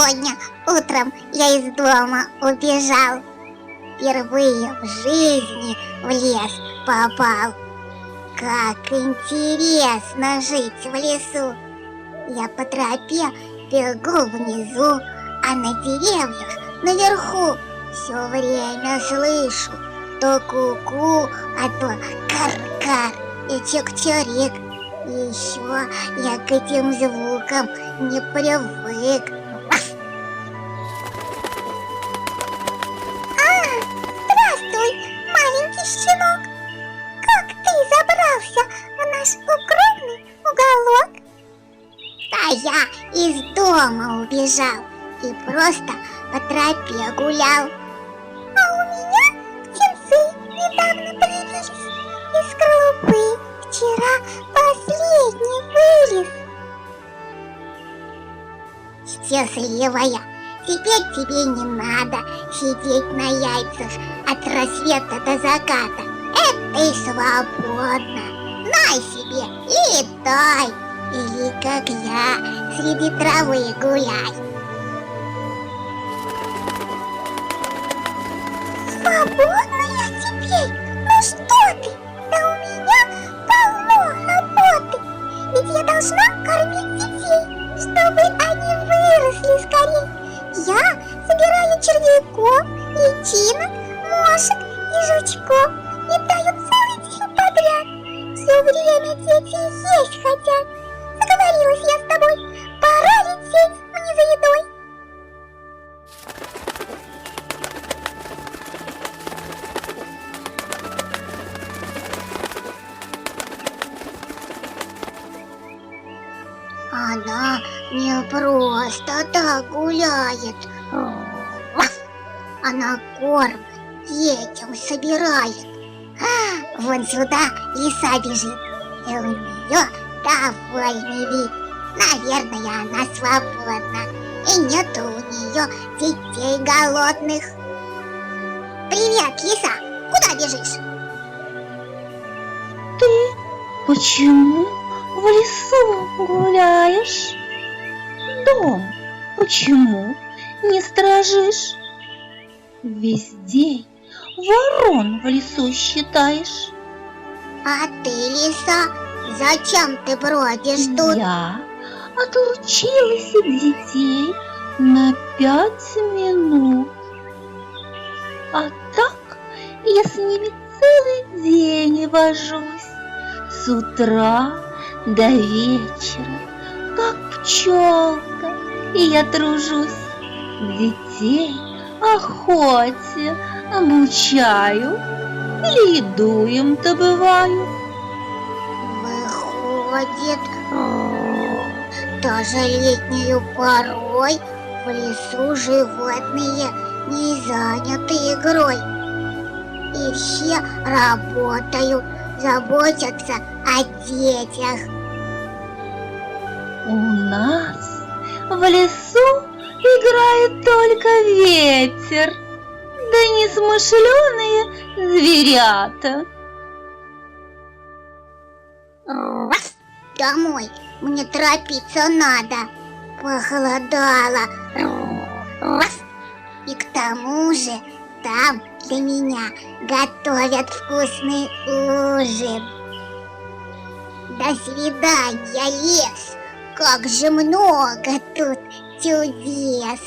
Сегодня утром я из дома убежал. Впервые в жизни в лес попал. Как интересно жить в лесу. Я по тропе бегу внизу, а на деревьях наверху все время слышу то ку-ку, а то кар-кар и чик-чирик. И еще я к этим звукам не привык. Здравствуй, маленький щенок. Как ты забрался в наш укромный уголок? Да я из дома убежал и просто по тропе гулял. А у меня птенцы недавно появились. Из скорлупы вчера последний вылез. Счастливая, теперь тебе не надо сидеть на яйцах от рассвета до заката. Это ты свободна. На себе и летай. Или, как я, среди травы гуляй. Свободна я теперь? Ну что ты? Да у меня полно работы. Ведь я должна кормить детей, чтобы они выросли скорей. Я собираю червяков, личинок, мошек и жучков. Летаю целый день подряд. Все время дети есть хотят. Договорилась я с тобой. Пора лететь мне за едой. Она не просто так гуляет. Она корм детям собирает. Вон сюда лиса бежит. И у нее довольный вид. Наверное, она свободна. И нету у нее детей голодных. Привет, лиса! Куда бежишь? Ты почему в лесу гуляешь? Дом почему не сторожишь? Весь день ворон в лесу считаешь. А ты, лиса, зачем ты бродишь тут? Я отлучилась от детей на 5 минут. А так я с ними целый день вожусь. С утра до вечера, как пчелка, и я тружусь. Детей охоте обучаю, или еду им добываю. Выходит, даже летнюю порой в лесу животные не заняты игрой. И все работают, заботятся о детях. У нас в лесу играет только ветер, да несмышленые зверята. Домой мне торопиться надо. Похолодало. И к тому же там для меня готовят вкусный ужин. До свидания, лес! Как же много тут чудес!